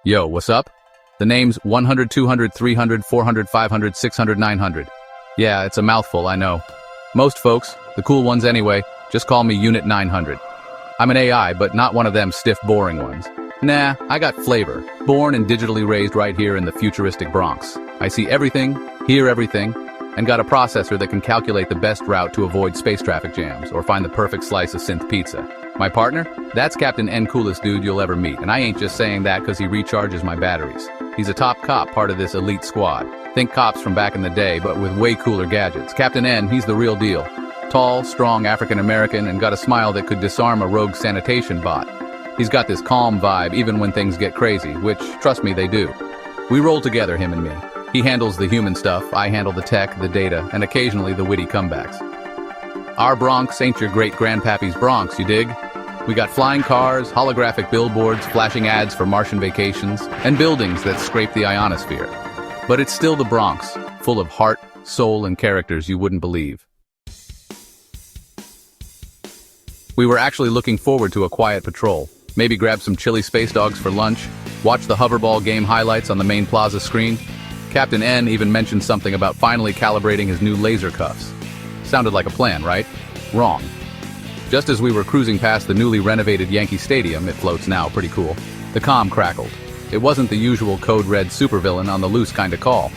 Yo, what's up? The name's 100, 200, 300, 400, 500, 600, 900. Yeah, it's a mouthful, I know. Most folks, the cool ones anyway, just call me Unit 900. I'm an AI, but not one of them stiff, boring ones. Nah, I got flavor. Born and digitally raised right here in the futuristic Bronx. I see everything, hear everything, and got a processor that can calculate the best route to avoid space traffic jams or find the perfect slice of synth pizza. My partner? That's Captain N, coolest dude you'll ever meet, and I ain't just saying that because he recharges my batteries. He's a top cop, part of this elite squad. Think cops from back in the day, but with way cooler gadgets. Captain N, he's the real deal. Tall, strong, African-American, and got a smile that could disarm a rogue sanitation bot. He's got this calm vibe even when things get crazy, which, trust me, they do. We roll together, him and me. He handles the human stuff, I handle the tech, the data, and occasionally the witty comebacks. Our Bronx ain't your great-grandpappy's Bronx, you dig? We got flying cars, holographic billboards, flashing ads for Martian vacations, and buildings that scrape the ionosphere. But it's still the Bronx, full of heart, soul, and characters you wouldn't believe. We were actually looking forward to a quiet patrol. Maybe grab some chili space dogs for lunch, watch the hoverball game highlights on the main plaza screen. Captain N even mentioned something about finally calibrating his new laser cuffs. Sounded like a plan, right? Wrong. Just as we were cruising past the newly renovated Yankee Stadium, it floats now, pretty cool, the comm crackled. It wasn't the usual code red supervillain on the loose kind of call.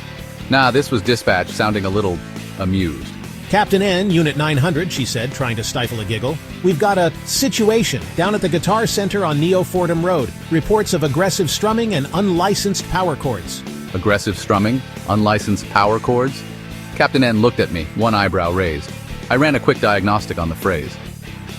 Nah, this was dispatch sounding a little amused. Captain N, Unit 900, she said, trying to stifle a giggle. We've got a situation down at the Guitar Center on Neo-Fordham Road. Reports of aggressive strumming and unlicensed power chords. Aggressive strumming? Unlicensed power chords? Captain N looked at me, one eyebrow raised. I ran a quick diagnostic on the phrase.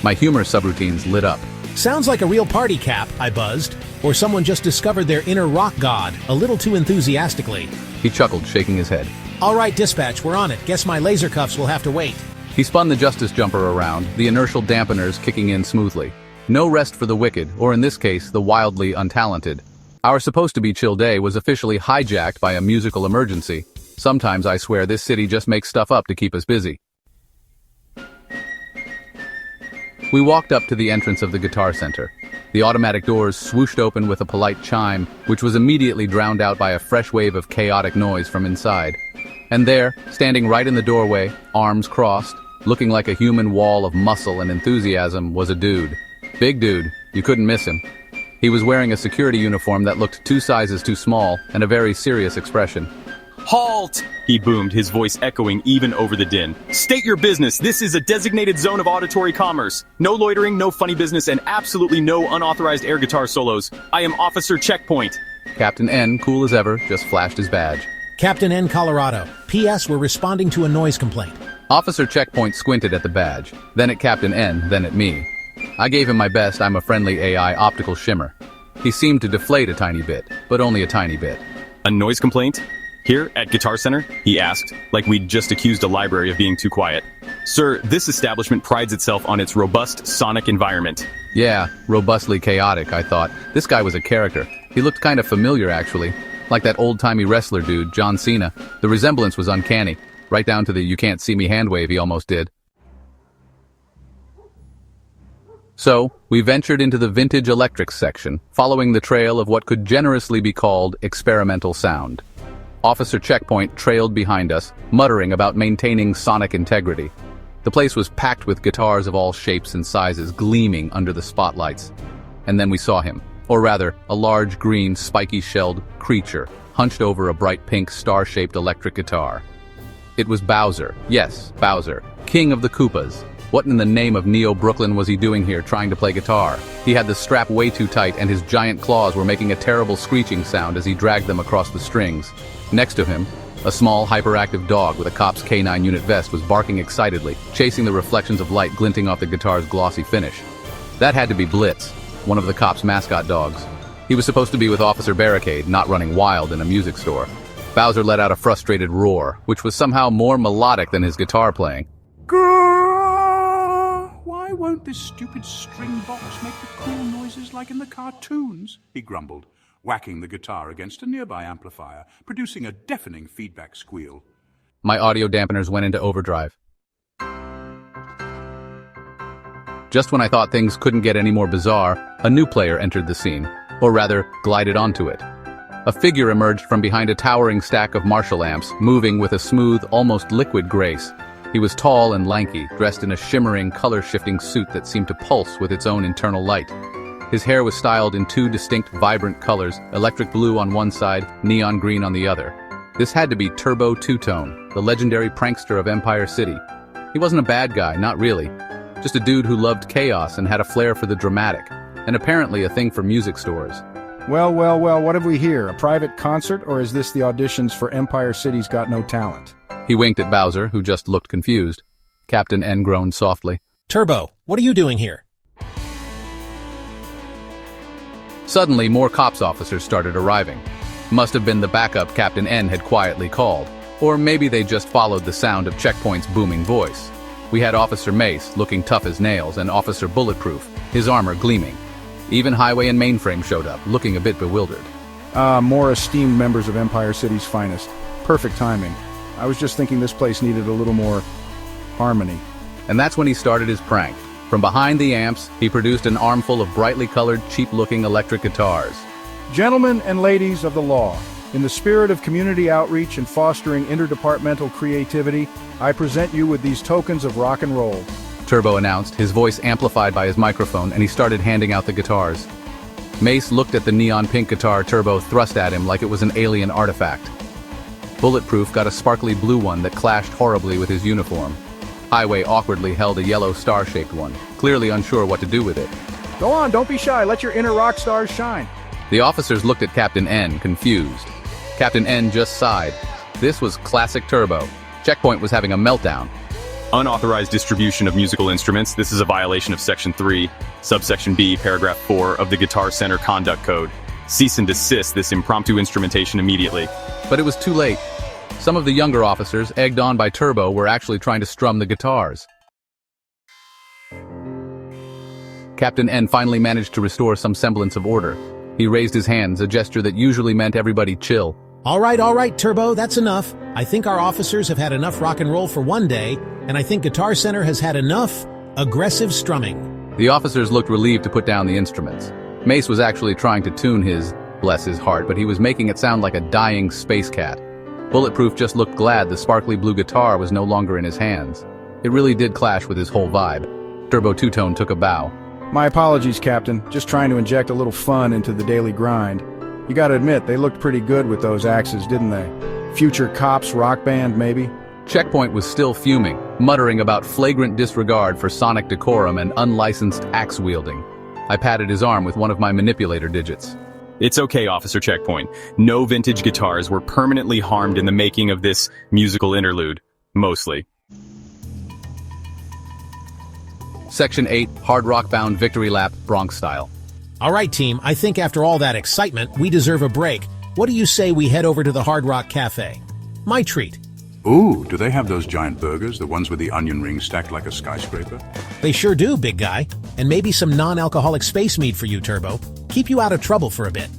My humor subroutines lit up. Sounds like a real party, Cap, I buzzed. Or someone just discovered their inner rock god, a little too enthusiastically. He chuckled, shaking his head. All right, dispatch, we're on it. Guess my laser cuffs will have to wait. He spun the justice jumper around, the inertial dampeners kicking in smoothly. No rest for the wicked, or in this case, the wildly untalented. Our supposed-to-be chill day was officially hijacked by a musical emergency. Sometimes I swear this city just makes stuff up to keep us busy. We walked up to the entrance of the Guitar Center. The automatic doors swooshed open with a polite chime, which was immediately drowned out by a fresh wave of chaotic noise from inside. And there, standing right in the doorway, arms crossed, looking like a human wall of muscle and enthusiasm, was a dude. Big dude, you couldn't miss him. He was wearing a security uniform that looked 2 sizes too small and a very serious expression. Halt! He boomed, his voice echoing even over the din. State your business. This is a designated zone of auditory commerce. No loitering, no funny business, and absolutely no unauthorized air guitar solos. I am Officer Checkpoint. Captain N, cool as ever, just flashed his badge. Captain N, Colorado. P.S. We're responding to a noise complaint. Officer Checkpoint squinted at the badge, then at Captain N, then at me. I gave him my best I'm a friendly AI optical shimmer. He seemed to deflate a tiny bit, but only a tiny bit. A noise complaint? Here at Guitar Center? He asked, like we'd just accused a library of being too quiet. Sir, this establishment prides itself on its robust sonic environment. Yeah, robustly chaotic, I thought. This guy was a character. He looked kind of familiar, actually. Like that old-timey wrestler dude, John Cena. The resemblance was uncanny. Right down to the you can't see me hand wave he almost did. So, we ventured into the vintage electrics section, following the trail of what could generously be called experimental sound. Officer Checkpoint trailed behind us, muttering about maintaining sonic integrity. The place was packed with guitars of all shapes and sizes gleaming under the spotlights. And then we saw him, or rather, a large green, spiky-shelled creature, hunched over a bright pink star-shaped electric guitar. It was Bowser, yes, Bowser, king of the C.O.P.S. What in the name of Neo-Brooklyn was he doing here trying to play guitar? He had the strap way too tight and his giant claws were making a terrible screeching sound as he dragged them across the strings. Next to him, a small, hyperactive dog with a C.O.P.S K9 unit vest was barking excitedly, chasing the reflections of light glinting off the guitar's glossy finish. That had to be Blitz, one of the C.O.P.S mascot dogs. He was supposed to be with Officer Barricade, not running wild in a music store. Bowser let out a frustrated roar, which was somehow more melodic than his guitar playing. Why won't this stupid string box make the cool noises like in the cartoons? He grumbled, whacking the guitar against a nearby amplifier, producing a deafening feedback squeal. My audio dampeners went into overdrive. Just when I thought things couldn't get any more bizarre, a new player entered the scene, or rather, glided onto it. A figure emerged from behind a towering stack of Marshall amps, moving with a smooth, almost liquid grace. He was tall and lanky, dressed in a shimmering, color-shifting suit that seemed to pulse with its own internal light. His hair was styled in two distinct, vibrant colors, electric blue on one side, neon green on the other. This had to be Turbo Two-Tone, the legendary prankster of Empire City. He wasn't a bad guy, not really. Just a dude who loved chaos and had a flair for the dramatic, and apparently a thing for music stores. Well, what have we here? A private concert, or is this the auditions for Empire City's Got No Talent? He winked at Bowser, who just looked confused. Captain N groaned softly. Turbo, what are you doing here? Suddenly, more C.O.P.S officers started arriving. Must have been the backup Captain N had quietly called. Or maybe they just followed the sound of Checkpoint's booming voice. We had Officer Mace, looking tough as nails, and Officer Bulletproof, his armor gleaming. Even Highway and Mainframe showed up, looking a bit bewildered. More esteemed members of Empire City's finest. Perfect timing. I was just thinking this place needed a little more harmony. And that's when he started his prank. From behind the amps, he produced an armful of brightly colored, cheap-looking electric guitars. Gentlemen and ladies of the law, in the spirit of community outreach and fostering interdepartmental creativity, I present you with these tokens of rock and roll. Turbo announced, his voice amplified by his microphone, and he started handing out the guitars. Mace looked at the neon pink guitar Turbo thrust at him like it was an alien artifact. Bulletproof got a sparkly blue one that clashed horribly with his uniform. Highway awkwardly held a yellow star-shaped one, clearly unsure what to do with it. Go on, don't be shy, let your inner rock stars shine. The officers looked at Captain N, confused. Captain N just sighed. This was classic Turbo. Checkpoint was having a meltdown. Unauthorized distribution of musical instruments. This is a violation of Section 3, Subsection B, Paragraph 4 of the Guitar Center Conduct Code. Cease and desist this impromptu instrumentation immediately. But it was too late. Some of the younger officers, egged on by Turbo, were actually trying to strum the guitars. Captain N finally managed to restore some semblance of order. He raised his hands, a gesture that usually meant everybody chill. All right, Turbo, that's enough. I think our officers have had enough rock and roll for one day, and I think Guitar Center has had enough aggressive strumming. The officers looked relieved to put down the instruments. Mace was actually trying to tune his, bless his heart, but he was making it sound like a dying space cat. Bulletproof just looked glad the sparkly blue guitar was no longer in his hands. It really did clash with his whole vibe. Turbo Two-Tone took a bow. My apologies, Captain. Just trying to inject a little fun into the daily grind. You gotta admit, they looked pretty good with those axes, didn't they? Future C.O.P.S rock band, maybe? Checkpoint was still fuming, muttering about flagrant disregard for sonic decorum and unlicensed axe-wielding. I patted his arm with one of my manipulator digits. It's okay, Officer Checkpoint. No vintage guitars were permanently harmed in the making of this musical interlude. Mostly. Section 8, Hard Rock Bound Victory Lap, Bronx Style. All right, team, I think after all that excitement, we deserve a break. What do you say we head over to the Hard Rock Cafe? My treat. Ooh, do they have those giant burgers, the ones with the onion rings stacked like a skyscraper? They sure do, big guy. And maybe some non-alcoholic space mead for you, Turbo. Keep you out of trouble for a bit.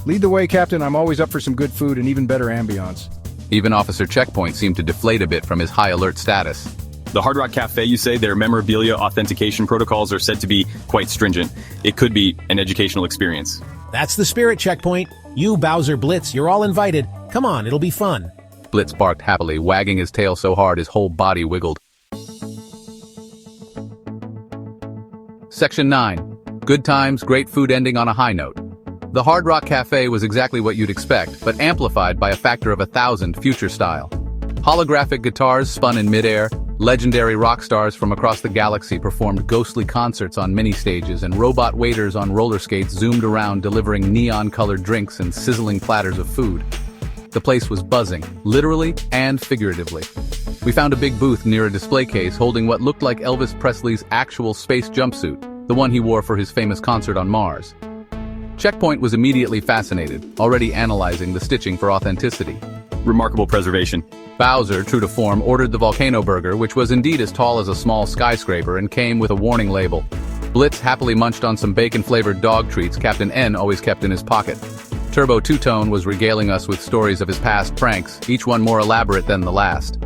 Lead the way, Captain. I'm always up for some good food and even better ambiance. Even Officer Checkpoint seemed to deflate a bit from his high alert status. The Hard Rock Cafe, you say, their memorabilia authentication protocols are said to be quite stringent. It could be an educational experience. That's the spirit, Checkpoint. You, Bowser, Blitz, you're all invited. Come on, it'll be fun. Blitz barked happily, wagging his tail so hard his whole body wiggled. Section 9. Good times, great food ending on a high note. The Hard Rock Cafe was exactly what you'd expect, but amplified by a factor of 1,000 future style. Holographic guitars spun in midair, legendary rock stars from across the galaxy performed ghostly concerts on mini-stages, and robot waiters on roller skates zoomed around delivering neon-colored drinks and sizzling platters of food. The place was buzzing, literally and figuratively. We found a big booth near a display case holding what looked like Elvis Presley's actual space jumpsuit, the one he wore for his famous concert on Mars. Checkpoint was immediately fascinated, already analyzing the stitching for authenticity. Remarkable preservation. Bowser, true to form, ordered the volcano burger, which was indeed as tall as a small skyscraper and came with a warning label. Blitz happily munched on some bacon-flavored dog treats Captain N always kept in his pocket. Turbo Two-Tone was regaling us with stories of his past pranks, each one more elaborate than the last.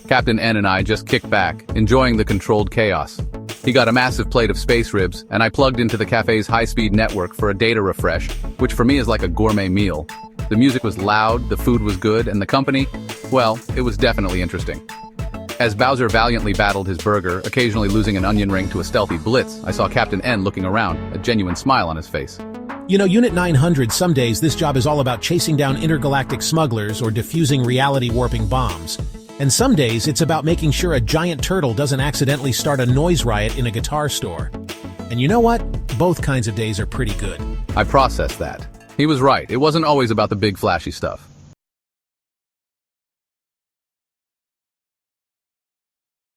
Captain N and I just kicked back, enjoying the controlled chaos. He got a massive plate of space ribs, and I plugged into the cafe's high-speed network for a data refresh, which for me is like a gourmet meal. The music was loud, the food was good, and the company, well, it was definitely interesting. As Bowser valiantly battled his burger, occasionally losing an onion ring to a stealthy blitz, I saw Captain N looking around, a genuine smile on his face. You know, Unit 900, some days this job is all about chasing down intergalactic smugglers or defusing reality-warping bombs. And some days it's about making sure a giant turtle doesn't accidentally start a noise riot in a guitar store. And you know what? Both kinds of days are pretty good. I processed that. He was right, it wasn't always about the big flashy stuff.